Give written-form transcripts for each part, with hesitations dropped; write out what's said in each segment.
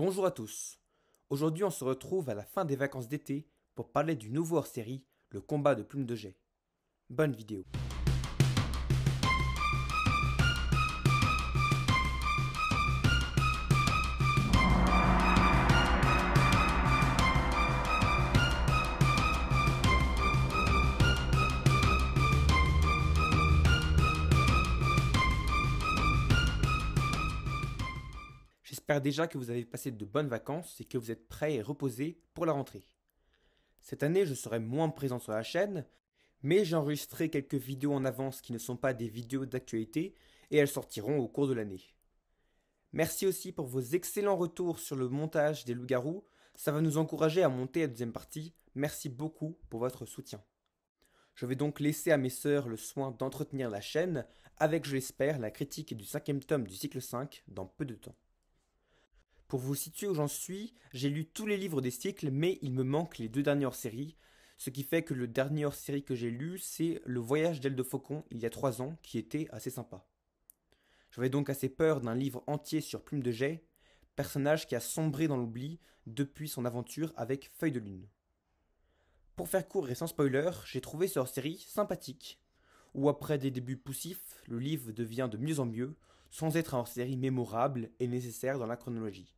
Bonjour à tous. Aujourd'hui, on se retrouve à la fin des vacances d'été pour parler du nouveau hors-série, le combat de Plume de Jet. Bonne vidéo. J'espère déjà que vous avez passé de bonnes vacances et que vous êtes prêts et reposés pour la rentrée. Cette année, je serai moins présent sur la chaîne, mais j'ai enregistré quelques vidéos en avance qui ne sont pas des vidéos d'actualité et elles sortiront au cours de l'année. Merci aussi pour vos excellents retours sur le montage des loups-garous, ça va nous encourager à monter la deuxième partie. Merci beaucoup pour votre soutien. Je vais donc laisser à mes sœurs le soin d'entretenir la chaîne avec, je l'espère, la critique du 5e tome du cycle 5 dans peu de temps. Pour vous situer où j'en suis, j'ai lu tous les livres des cycles, mais il me manque les deux derniers hors-série, ce qui fait que le dernier hors-série que j'ai lu, c'est Le Voyage d'Aile de Faucon, il y a 3 ans, qui était assez sympa. J'avais donc assez peur d'un livre entier sur Plume de Jet, personnage qui a sombré dans l'oubli depuis son aventure avec Feuille de Lune. Pour faire court et sans spoiler, j'ai trouvé ce hors-série sympathique, où après des débuts poussifs, le livre devient de mieux en mieux, sans être un hors-série mémorable et nécessaire dans la chronologie.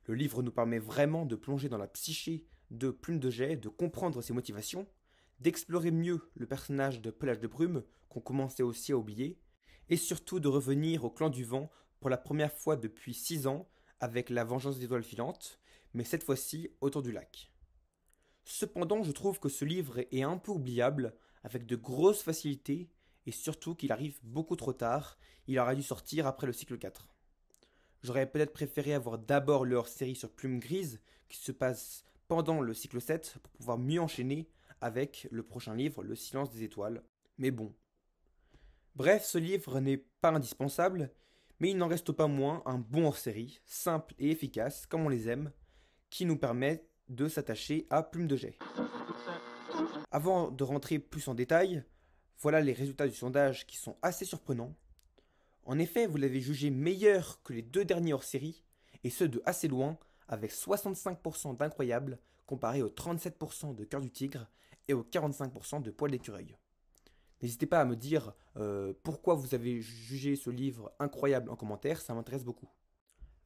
Le livre nous permet vraiment de plonger dans la psyché de Plume de Jet, de comprendre ses motivations, d'explorer mieux le personnage de Pelage de Brume, qu'on commençait aussi à oublier, et surtout de revenir au clan du vent pour la première fois depuis 6 ans avec la vengeance des étoiles filantes, mais cette fois-ci autour du lac. Cependant, je trouve que ce livre est un peu oubliable, avec de grosses facilités, et surtout qu'il arrive beaucoup trop tard, il aurait dû sortir après le cycle 4. J'aurais peut-être préféré avoir d'abord le hors-série sur Plume Grise, qui se passe pendant le cycle 7, pour pouvoir mieux enchaîner avec le prochain livre, Le Silence des Étoiles. Mais bon. Bref, ce livre n'est pas indispensable, mais il n'en reste pas moins un bon hors-série, simple et efficace, comme on les aime, qui nous permet de s'attacher à Plume de Jet. Avant de rentrer plus en détail, voilà les résultats du sondage qui sont assez surprenants. En effet, vous l'avez jugé meilleur que les deux derniers hors-série, et ce de assez loin, avec 65% d'incroyable comparé aux 37% de Cœur du Tigre et aux 45% de Poil d'écureuil. N'hésitez pas à me dire pourquoi vous avez jugé ce livre incroyable en commentaire, ça m'intéresse beaucoup.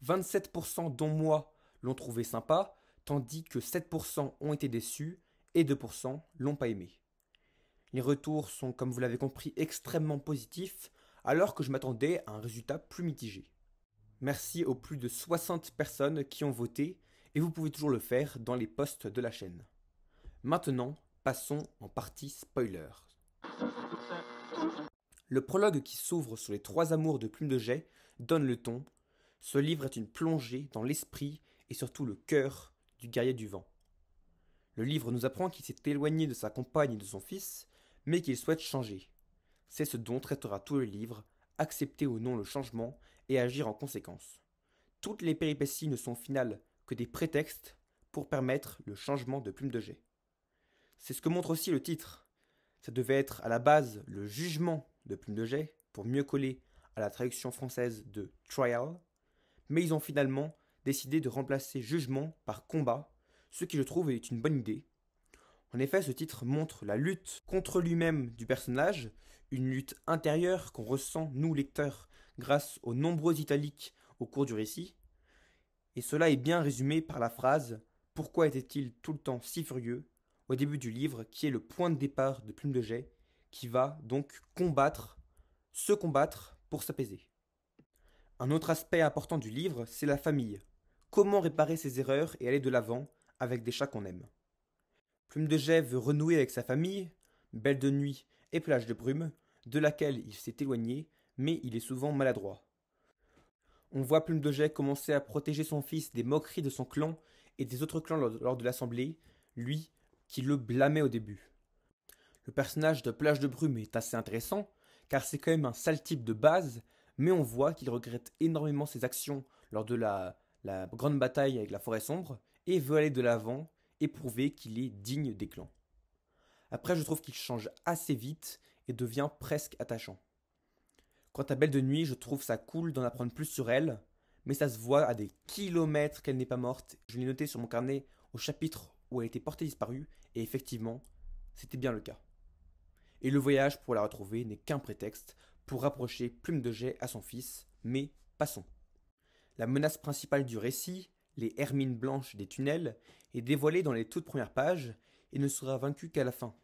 27% dont moi l'ont trouvé sympa, tandis que 7% ont été déçus et 2% l'ont pas aimé. Les retours sont, comme vous l'avez compris, extrêmement positifs, alors que je m'attendais à un résultat plus mitigé. Merci aux plus de 60 personnes qui ont voté, et vous pouvez toujours le faire dans les posts de la chaîne. Maintenant, passons en partie spoiler. Le prologue qui s'ouvre sur les 3 amours de Plume de Jet donne le ton. Ce livre est une plongée dans l'esprit et surtout le cœur du guerrier du vent. Le livre nous apprend qu'il s'est éloigné de sa compagne et de son fils, mais qu'il souhaite changer. C'est ce dont traitera tout le livre, accepter ou non le changement et agir en conséquence. Toutes les péripéties ne sont au final que des prétextes pour permettre le changement de Plume de Jet. C'est ce que montre aussi le titre. Ça devait être à la base le jugement de Plume de Jet, pour mieux coller à la traduction française de trial, mais ils ont finalement décidé de remplacer jugement par combat, ce qui je trouve est une bonne idée. En effet, ce titre montre la lutte contre lui-même du personnage, une lutte intérieure qu'on ressent, nous lecteurs, grâce aux nombreux italiques au cours du récit. Et cela est bien résumé par la phrase « Pourquoi était-il tout le temps si furieux ?» au début du livre, qui est le point de départ de Plume de Jet, qui va donc se combattre pour s'apaiser. Un autre aspect important du livre, c'est la famille. Comment réparer ses erreurs et aller de l'avant avec des chats qu'on aime. Plume de Jet veut renouer avec sa famille, Belle de Nuit et Pelage de Brume, de laquelle il s'est éloigné, mais il est souvent maladroit. On voit Plume de Jet commencer à protéger son fils des moqueries de son clan et des autres clans lors de l'assemblée, lui qui le blâmait au début. Le personnage de Pelage de Brume est assez intéressant, car c'est quand même un sale type de base, mais on voit qu'il regrette énormément ses actions lors de la grande bataille avec la forêt sombre, et veut aller de l'avant et prouver qu'il est digne des clans. Après, je trouve qu'il change assez vite et devient presque attachant. Quant à Belle de Nuit, je trouve ça cool d'en apprendre plus sur elle, mais ça se voit à des kilomètres qu'elle n'est pas morte. Je l'ai noté sur mon carnet au chapitre où elle était portée disparue, et effectivement, c'était bien le cas. Et le voyage pour la retrouver n'est qu'un prétexte pour rapprocher Plume de Jais à son fils, mais passons. La menace principale du récit, les hermines blanches des tunnels, est dévoilée dans les toutes premières pages et ne sera vaincue qu'à la fin.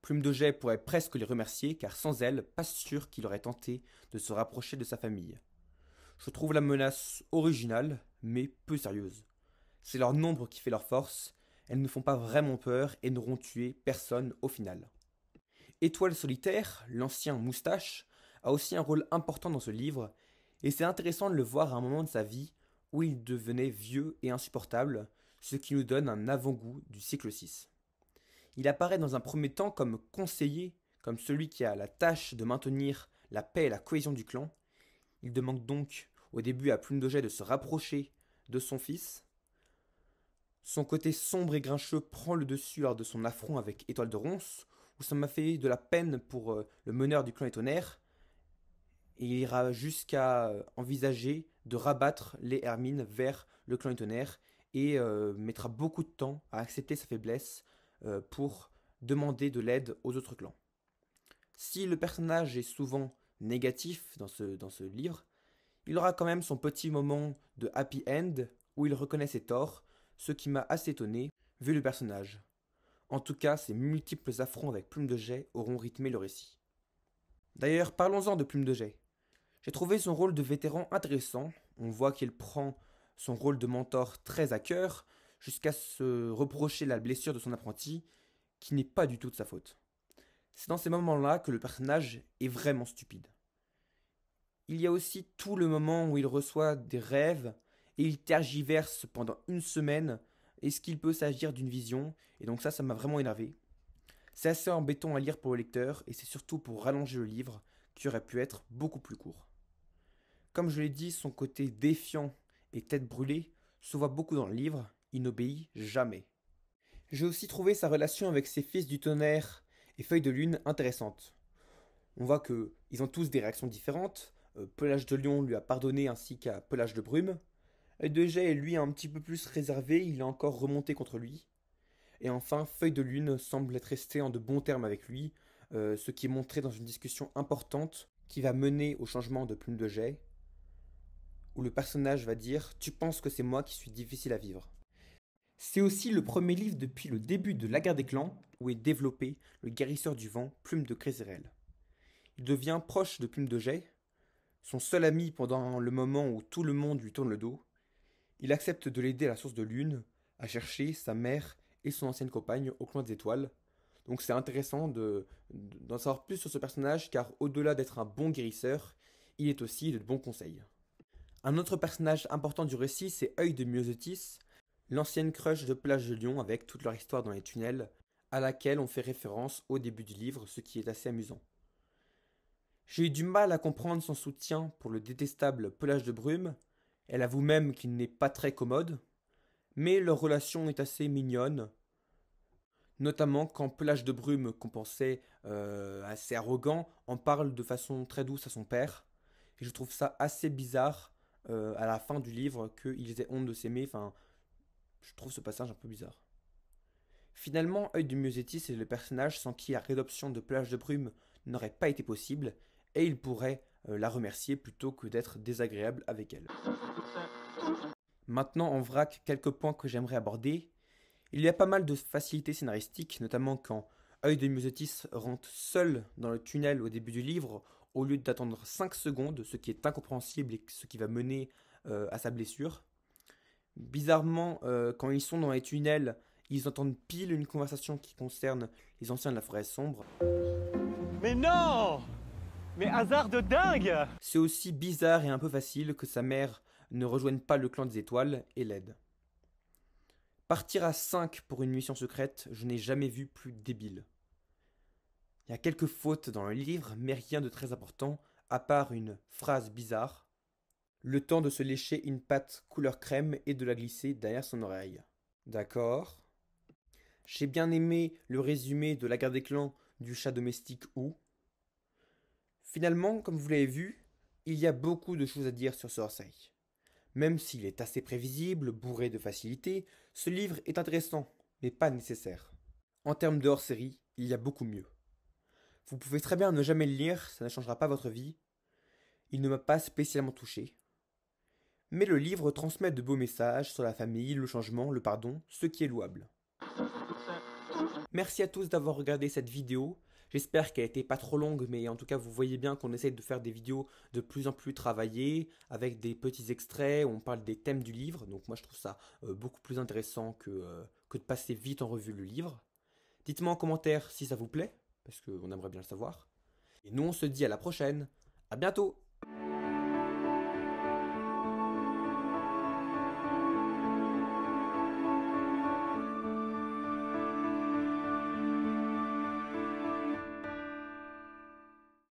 Plume de Jais pourrait presque les remercier car sans elle, pas sûr qu'il aurait tenté de se rapprocher de sa famille. Je trouve la menace originale, mais peu sérieuse. C'est leur nombre qui fait leur force, elles ne font pas vraiment peur et n'auront tué personne au final. Étoile solitaire, l'ancien moustache, a aussi un rôle important dans ce livre, et c'est intéressant de le voir à un moment de sa vie où il devenait vieux et insupportable, ce qui nous donne un avant-goût du cycle 6. Il apparaît dans un premier temps comme conseiller, comme celui qui a la tâche de maintenir la paix et la cohésion du clan. Il demande donc au début à Plume de Jais de se rapprocher de son fils. Son côté sombre et grincheux prend le dessus lors de son affront avec Étoile de Ronce, où ça m'a fait de la peine pour le meneur du clan Étonnerre, et il ira jusqu'à envisager de rabattre les Hermines vers le clan Étonnerre, et mettra beaucoup de temps à accepter sa faiblesse pour demander de l'aide aux autres clans. Si le personnage est souvent négatif dans ce livre, il aura quand même son petit moment de happy end où il reconnaît ses torts, ce qui m'a assez étonné vu le personnage. En tout cas, ses multiples affronts avec Plume de Jais auront rythmé le récit. D'ailleurs, parlons-en de Plume de Jais. J'ai trouvé son rôle de vétéran intéressant, on voit qu'il prend son rôle de mentor très à cœur, jusqu'à se reprocher la blessure de son apprenti, qui n'est pas du tout de sa faute. C'est dans ces moments-là que le personnage est vraiment stupide. Il y a aussi tout le moment où il reçoit des rêves et il tergiverse pendant une semaine. Est-ce qu'il peut s'agir d'une vision? Et donc ça m'a vraiment énervé. C'est assez embêtant à lire pour le lecteur et c'est surtout pour rallonger le livre qui aurait pu être beaucoup plus court. Comme je l'ai dit, son côté défiant et tête brûlée se voit beaucoup dans le livre, il n'obéit jamais. J'ai aussi trouvé sa relation avec ses fils du tonnerre et Feuille de Lune intéressante. On voit qu'ils ont tous des réactions différentes. Pelage de Lion lui a pardonné ainsi qu'à Pelage de Brume. De Jais est lui un petit peu plus réservé, il est encore remonté contre lui. Et enfin, Feuille de Lune semble être resté en de bons termes avec lui, ce qui est montré dans une discussion importante qui va mener au changement de Plume de Jais, où le personnage va dire « Tu penses que c'est moi qui suis difficile à vivre ». C'est aussi le premier livre depuis le début de la guerre des clans où est développé le guérisseur du vent Plume de Crézérel. Il devient proche de Plume de Jais, son seul ami pendant le moment où tout le monde lui tourne le dos. Il accepte de l'aider à la source de Lune, à chercher sa mère et son ancienne compagne au clan des étoiles. Donc c'est intéressant d'en savoir plus sur ce personnage car au-delà d'être un bon guérisseur, il est aussi de bons conseils. Un autre personnage important du récit, c'est Œil de Myosotis, l'ancienne crush de Pelage de Lion avec toute leur histoire dans les tunnels, à laquelle on fait référence au début du livre, ce qui est assez amusant. J'ai eu du mal à comprendre son soutien pour le détestable Pelage de Brume, elle avoue même qu'il n'est pas très commode, mais leur relation est assez mignonne, notamment quand Pelage de Brume, qu'on pensait assez arrogant, en parle de façon très douce à son père, et je trouve ça assez bizarre à la fin du livre qu'ils aient honte de s'aimer, enfin, je trouve ce passage un peu bizarre. Finalement, Œil de Myosotis est le personnage sans qui la réadoption de Pelage de Brume n'aurait pas été possible, et il pourrait la remercier plutôt que d'être désagréable avec elle. Maintenant, en vrac, quelques points que j'aimerais aborder. Il y a pas mal de facilités scénaristiques, notamment quand Œil de Myosotis rentre seul dans le tunnel au début du livre, au lieu d'attendre 5 secondes, ce qui est incompréhensible et ce qui va mener à sa blessure. Bizarrement, quand ils sont dans les tunnels, ils entendent pile une conversation qui concerne les anciens de la forêt sombre. Mais non! Mais hasard de dingue! C'est aussi bizarre et un peu facile que sa mère ne rejoigne pas le clan des étoiles et l'aide. Partir à 5 pour une mission secrète, je n'ai jamais vu plus débile. Il y a quelques fautes dans le livre, mais rien de très important, à part une phrase bizarre. Le temps de se lécher une pâte couleur crème et de la glisser derrière son oreille. D'accord. J'ai bien aimé le résumé de la guerre des clans du chat domestique Ou. Finalement, comme vous l'avez vu, il y a beaucoup de choses à dire sur ce Orsay. Même s'il est assez prévisible, bourré de facilité, ce livre est intéressant, mais pas nécessaire. En termes de hors-série, il y a beaucoup mieux. Vous pouvez très bien ne jamais le lire, ça ne changera pas votre vie. Il ne m'a pas spécialement touché. Mais le livre transmet de beaux messages sur la famille, le changement, le pardon, ce qui est louable. Merci à tous d'avoir regardé cette vidéo. J'espère qu'elle n'était pas trop longue, mais en tout cas vous voyez bien qu'on essaye de faire des vidéos de plus en plus travaillées, avec des petits extraits où on parle des thèmes du livre. Donc moi je trouve ça beaucoup plus intéressant que de passer vite en revue le livre. Dites-moi en commentaire si ça vous plaît, parce qu'on aimerait bien le savoir. Et nous on se dit à la prochaine. À bientôt!